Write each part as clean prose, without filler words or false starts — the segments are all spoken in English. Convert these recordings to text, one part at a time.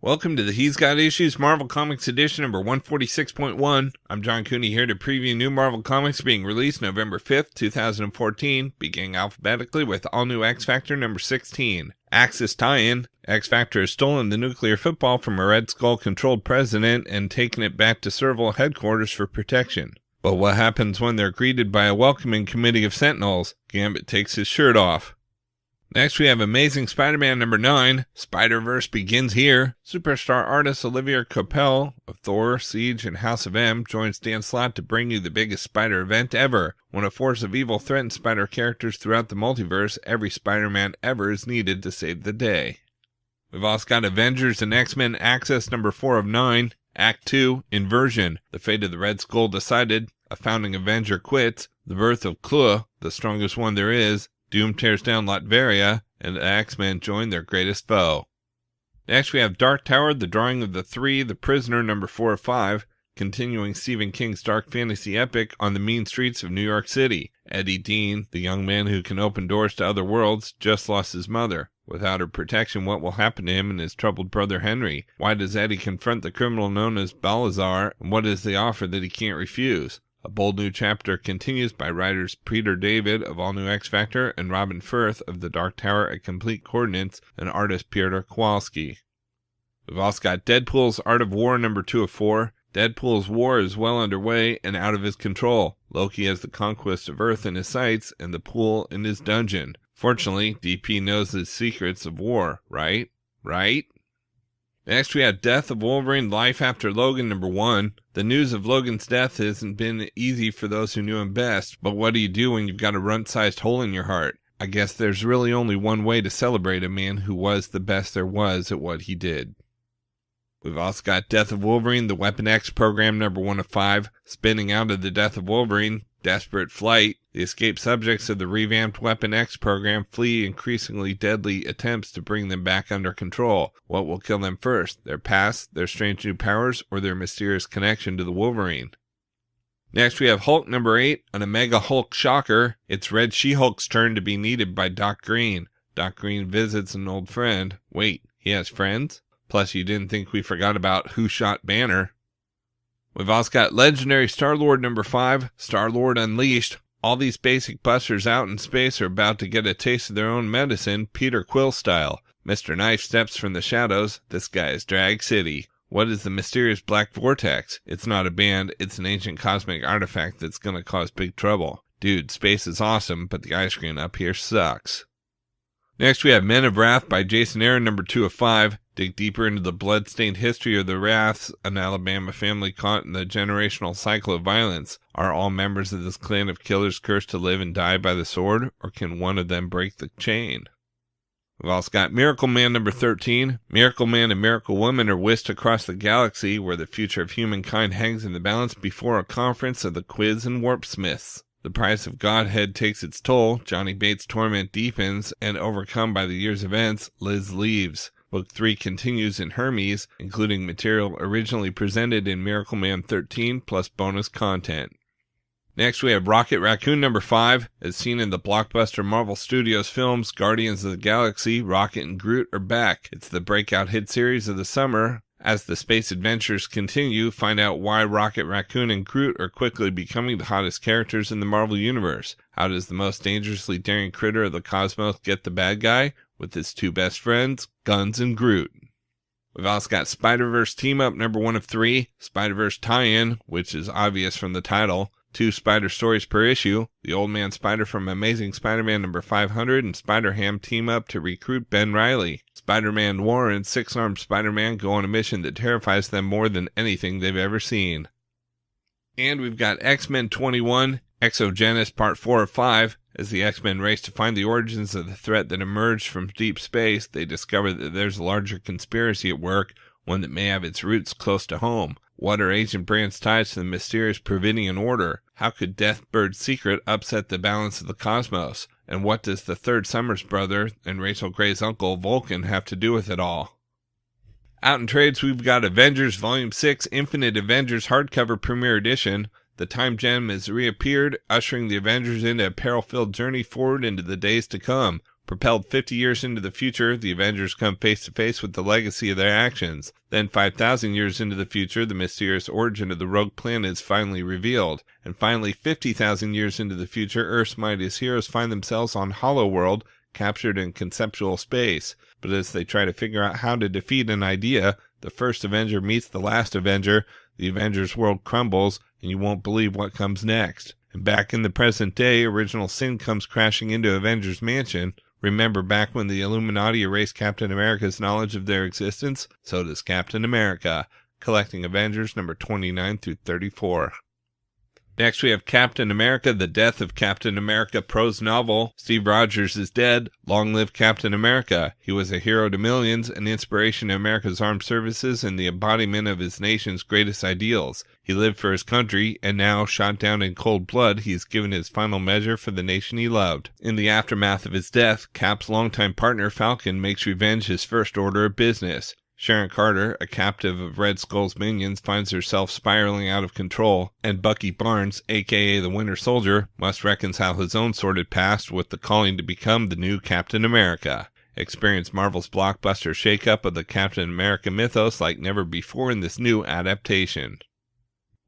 Welcome to the He's Got Issues Marvel Comics edition number 146.1. I'm John Cooney here to preview new Marvel Comics being released November 5th, 2014, beginning alphabetically with all new X-Factor number 16. Axis tie-in. X-Factor has stolen the nuclear football from a Red Skull-controlled president and taken it back to Serval headquarters for protection. But what happens when they're greeted by a welcoming committee of Sentinels? Gambit takes his shirt off. Next, we have Amazing Spider-Man number 9. Spider-Verse begins here. Superstar artist Olivia Coppel of Thor, Siege, and House of M joins Dan Slott to bring you the biggest Spider event ever. When a force of evil threatens Spider characters throughout the multiverse, every Spider-Man ever is needed to save the day. We've also got Avengers and X-Men Access number 4 of 9. Act 2, Inversion. The fate of the Red Skull decided. A founding Avenger quits. The birth of Klua, the strongest one there is. Doom tears down Latveria, and the X-Men join their greatest foe. Next we have Dark Tower, the drawing of the Three, The Prisoner number 4 of 5, continuing Stephen King's dark fantasy epic on the mean streets of New York City. Eddie Dean, the young man who can open doors to other worlds, just lost his mother. Without her protection, what will happen to him and his troubled brother Henry? Why does Eddie confront the criminal known as Balazar, and what is the offer that he can't refuse? A bold new chapter continues by writers Peter David of All New X-Factor and Robin Firth of The Dark Tower at Complete Coordinates and artist Piotr Kowalski. We've also got Deadpool's Art of War number 2 of 4. Deadpool's war is well underway and out of his control. Loki has the conquest of Earth in his sights and the pool in his dungeon. Fortunately, DP knows the secrets of war, right? Next we have Death of Wolverine, Life After Logan number 1. The news of Logan's death hasn't been easy for those who knew him best, but what do you do when you've got a runt-sized hole in your heart? I guess there's really only one way to celebrate a man who was the best there was at what he did. We've also got Death of Wolverine, the Weapon X program number 1 of 5. Spinning out of the Death of Wolverine, Desperate Flight. The escaped subjects of the revamped Weapon X program flee increasingly deadly attempts to bring them back under control. What will kill them first? Their past, their strange new powers, or their mysterious connection to the Wolverine? Next we have Hulk number 8, an Omega Hulk shocker. It's Red She-Hulk's turn to be needed by Doc Green. Doc Green visits an old friend. Wait, he has friends? Plus you didn't think we forgot about Who Shot Banner. We've also got Legendary Star-Lord number 5, Star-Lord Unleashed. All these basic busters out in space are about to get a taste of their own medicine, Peter Quill style. Mr. Knife steps from the shadows. This guy is Drag City. What is the mysterious Black Vortex? It's not a band, it's an ancient cosmic artifact that's gonna cause big trouble. Dude, space is awesome, but the ice cream up here sucks. Next we have Men of Wrath by Jason Aaron number 2 of 5. Dig deeper into the blood-stained history of the Wraths, an Alabama family caught in the generational cycle of violence. Are all members of this clan of killers cursed to live and die by the sword, or can one of them break the chain? We've also got Miracleman number 13. Miracleman and Miracle Woman are whisked across the galaxy where the future of humankind hangs in the balance before a conference of the Quiz and Warpsmiths. The price of Godhead takes its toll, Johnny Bates' torment deepens, and overcome by the year's events, Liz leaves. Book 3 continues in Hermes, including material originally presented in Miracleman 13 plus bonus content. Next we have Rocket Raccoon number 5. As seen in the blockbuster Marvel Studios films Guardians of the Galaxy, Rocket and Groot are back. It's the breakout hit series of the summer. As the space adventures continue, find out why Rocket Raccoon and Groot are quickly becoming the hottest characters in the Marvel Universe. How does the most dangerously daring critter of the cosmos get the bad guy? With his 2 best friends, Guns and Groot. We've also got Spider-Verse Team-Up number 1 of 3, Spider-Verse Tie-In, which is obvious from the title, 2 Spider stories per issue, the Old Man Spider from Amazing Spider-Man number 500 and Spider-Ham team up to recruit Ben Reilly. Spider-Man War and Six-Armed Spider-Man go on a mission that terrifies them more than anything they've ever seen. And we've got X-Men 21, Exogenis Part 4 of 5. As the X-Men race to find the origins of the threat that emerged from deep space, they discover that there's a larger conspiracy at work, one that may have its roots close to home. What are Agent Brand's ties to the mysterious Providian Order? How could Deathbird's secret upset the balance of the cosmos? And what does the third Summers brother and Rachel Gray's uncle Vulcan have to do with it all? Out in trades, we've got Avengers Volume 6 Infinite Avengers Hardcover Premiere Edition. The Time Gem has reappeared, ushering the Avengers into a peril-filled journey forward into the days to come. Propelled 50 years into the future, the Avengers come face to face with the legacy of their actions. Then 5,000 years into the future, the mysterious origin of the rogue planet is finally revealed. And finally, 50,000 years into the future, Earth's mightiest heroes find themselves on Hollow World, captured in conceptual space. But as they try to figure out how to defeat an idea, the first Avenger meets the last Avenger, the Avengers world crumbles, and you won't believe what comes next. And back in the present day, Original Sin comes crashing into Avengers Mansion. Remember back when the Illuminati erased Captain America's knowledge of their existence? So does Captain America. Collecting Avengers number 29 through 34. Next we have Captain America, The Death of Captain America prose novel. Steve Rogers is dead. Long live Captain America. He was a hero to millions, an inspiration to America's armed services, and the embodiment of his nation's greatest ideals. He lived for his country, and now, shot down in cold blood, he has given his final measure for the nation he loved. In the aftermath of his death, Cap's longtime partner Falcon makes revenge his first order of business. Sharon Carter, a captive of Red Skull's minions, finds herself spiraling out of control, and Bucky Barnes, aka the Winter Soldier, must reconcile his own sordid past with the calling to become the new Captain America. Experience Marvel's blockbuster shakeup of the Captain America mythos like never before in this new adaptation.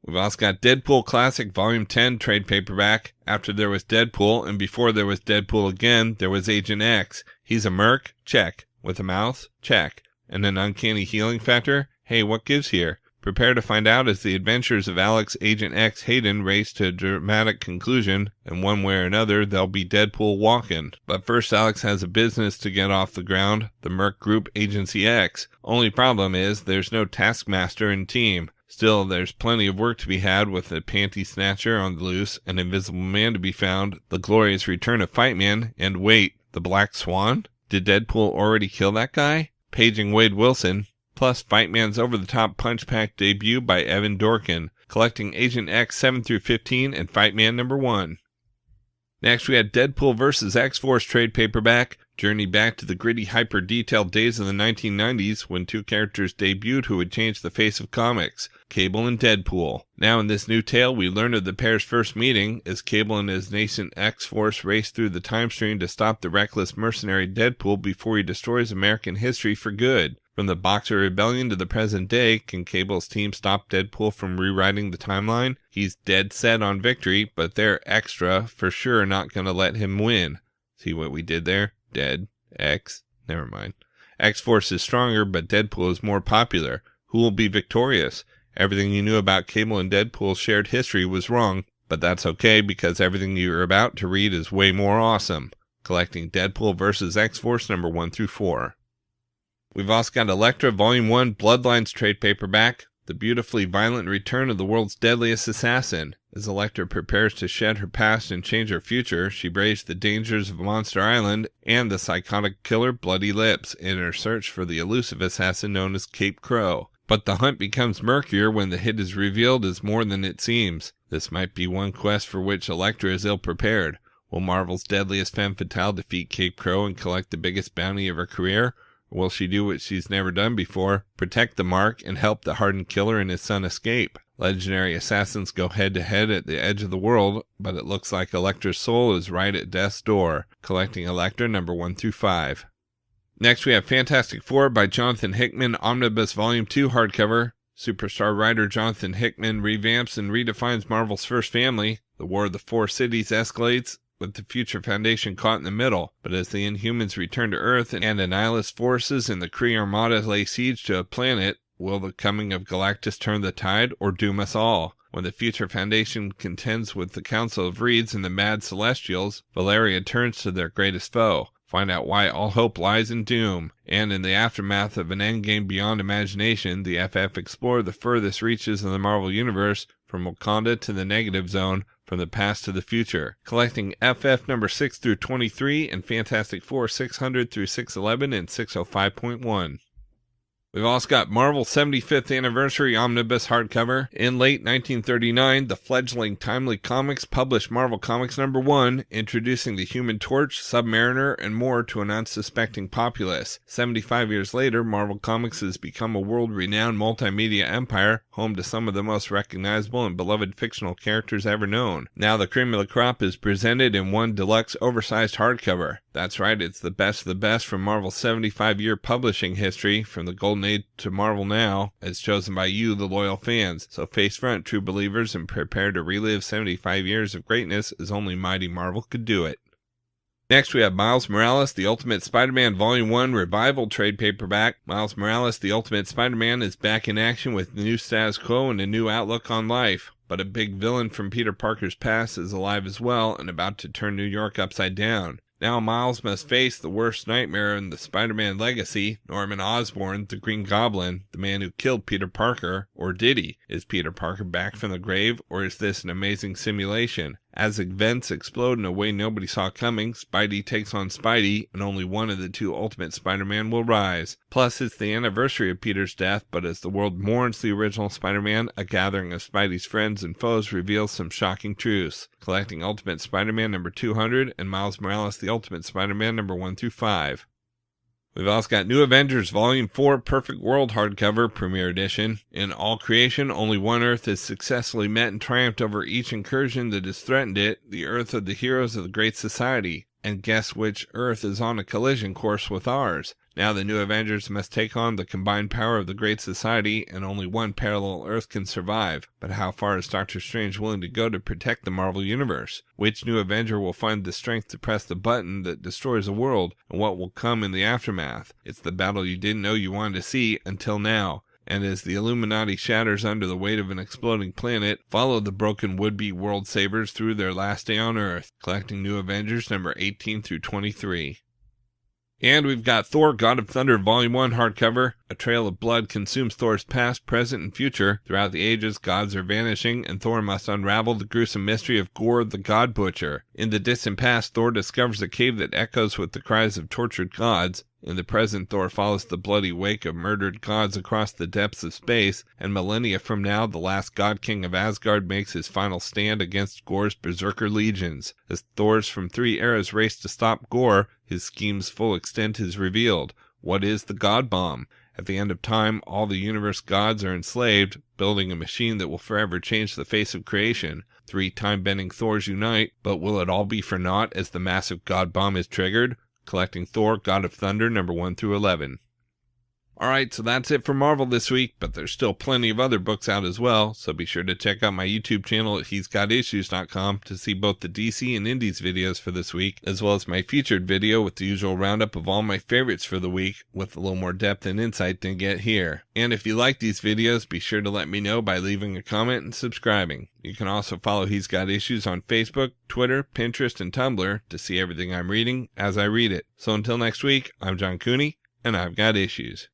We've also got Deadpool Classic Volume 10 trade paperback. After there was Deadpool, and before there was Deadpool again, there was Agent X. He's a merc? Check. With a mouth? Check. And an uncanny healing factor? Hey, what gives here? Prepare to find out as the adventures of Alex Agent X Hayden race to a dramatic conclusion, and one way or another, they'll be Deadpool walking. But first, Alex has a business to get off the ground, the Merc Group Agency X. Only problem is, there's no Taskmaster in team. Still, there's plenty of work to be had with the Panty Snatcher on the loose, an Invisible Man to be found, the glorious return of Fightman, and wait, the Black Swan? Did Deadpool already kill that guy? Paging Wade Wilson, plus Fightman's over-the-top punch-pack debut by Evan Dorkin, collecting Agent X 7 through 15 and Fightman number 1. Next we had Deadpool Vs X-Force trade paperback, journey back to the gritty, hyper-detailed days of the 1990s when two characters debuted who would change the face of comics, Cable and Deadpool. Now in this new tale, we learn of the pair's first meeting as Cable and his nascent X-Force race through the time stream to stop the reckless mercenary Deadpool before he destroys American history for good. From the Boxer Rebellion to the present day, can Cable's team stop Deadpool from rewriting the timeline? He's dead set on victory, but they're extra for sure not gonna let him win. See what we did there? Dead. X. Never mind. X-Force is stronger, but Deadpool is more popular. Who will be victorious? Everything you knew about Cable and Deadpool's shared history was wrong, but that's okay because everything you're about to read is way more awesome. Collecting Deadpool vs. X-Force number 1 through 4. We've also got Elektra Volume 1 Bloodlines trade paperback, the beautifully violent return of the world's deadliest assassin. As Elektra prepares to shed her past and change her future, she braves the dangers of Monster Island and the psychotic killer Bloody Lips in her search for the elusive assassin known as Cape Crow. But the hunt becomes murkier when the hit is revealed as more than it seems. This might be one quest for which Elektra is ill-prepared. Will Marvel's deadliest femme fatale defeat Cape Crow and collect the biggest bounty of her career? Or will she do what she's never done before, protect the Mark and help the hardened killer and his son escape? Legendary assassins go head-to-head at the edge of the world, but it looks like Elektra's soul is right at death's door. Collecting Elektra number 1 through 5. Next we have Fantastic Four by Jonathan Hickman, Omnibus Volume 2 hardcover. Superstar writer Jonathan Hickman revamps and redefines Marvel's first family. The War of the Four Cities escalates, with the Future Foundation caught in the middle. But as the Inhumans return to Earth and Annihilus forces and the Kree Armada lay siege to a planet, will the coming of Galactus turn the tide or doom us all? When the Future Foundation contends with the Council of Reeds and the Mad Celestials, Valeria turns to their greatest foe. Find out why all hope lies in doom. And in the aftermath of an endgame beyond imagination, the FF explore the furthest reaches of the Marvel Universe, from Wakanda to the Negative Zone, from the past to the future. Collecting FF number 6 through 23 and Fantastic Four 600 through 611 and 605.1. We've also got Marvel 75th Anniversary Omnibus hardcover. In late 1939, the fledgling Timely Comics published Marvel Comics number 1, introducing the Human Torch, Submariner, and more to an unsuspecting populace. 75 years later, Marvel Comics has become a world-renowned multimedia empire, home to some of the most recognizable and beloved fictional characters ever known. Now the cream of the crop is presented in one deluxe oversized hardcover. That's right, it's the best of the best from Marvel's 75-year publishing history, from the Golden Age to Marvel now, as chosen by you, the loyal fans. So face front, true believers, and prepare to relive 75 years of greatness as only mighty Marvel could do it. Next, we have Miles Morales, The Ultimate Spider-Man Volume 1 Revival trade paperback. Miles Morales, The Ultimate Spider-Man is back in action with the new status quo and a new outlook on life. But a big villain from Peter Parker's past is alive as well and about to turn New York upside down. Now Miles must face the worst nightmare in the Spider-Man legacy, Norman Osborn, the Green Goblin, the man who killed Peter Parker. Or did he? Is Peter Parker back from the grave, or is this an amazing simulation? As events explode in a way nobody saw coming, Spidey takes on Spidey, and only one of the two Ultimate Spider-Man will rise. Plus, it's the anniversary of Peter's death, but as the world mourns the original Spider-Man, a gathering of Spidey's friends and foes reveals some shocking truths. Collecting Ultimate Spider-Man number 200 and Miles Morales The Ultimate Spider-Man number 1 through 5. We've also got New Avengers Volume 4 Perfect World hardcover premiere edition. In all creation, only one Earth has successfully met and triumphed over each incursion that has threatened it, the Earth of the heroes of the Great Society. And guess which Earth is on a collision course with ours? Now the New Avengers must take on the combined power of the Great Society, and only one parallel Earth can survive. But how far is Doctor Strange willing to go to protect the Marvel Universe? Which New Avenger will find the strength to press the button that destroys a world, and what will come in the aftermath? It's the battle you didn't know you wanted to see until now. And as the Illuminati shatters under the weight of an exploding planet, follow the broken would-be world savers through their last day on Earth, collecting New Avengers number 18 through 23. And we've got Thor, God of Thunder, Volume 1 hardcover. A trail of blood consumes Thor's past, present, and future. Throughout the ages, gods are vanishing, and Thor must unravel the gruesome mystery of Gore the God Butcher. In the distant past, Thor discovers a cave that echoes with the cries of tortured gods. In the present, Thor follows the bloody wake of murdered gods across the depths of space, and millennia from now, the last God King of Asgard makes his final stand against Gore's berserker legions. As Thors from 3 eras race to stop Gore, his scheme's full extent is revealed. What is the God Bomb? At the end of time, all the universe gods are enslaved, building a machine that will forever change the face of creation. 3 time-bending Thors unite, but will it all be for naught as the massive God Bomb is triggered? Collecting Thor, God of Thunder, number 1 through 11. Alright, so that's it for Marvel this week, but there's still plenty of other books out as well, so be sure to check out my YouTube channel at he'sgotissues.com to see both the DC and Indies videos for this week, as well as my featured video with the usual roundup of all my favorites for the week, with a little more depth and insight than get here. And if you like these videos, be sure to let me know by leaving a comment and subscribing. You can also follow He's Got Issues on Facebook, Twitter, Pinterest, and Tumblr to see everything I'm reading as I read it. So until next week, I'm John Cooney, and I've got issues.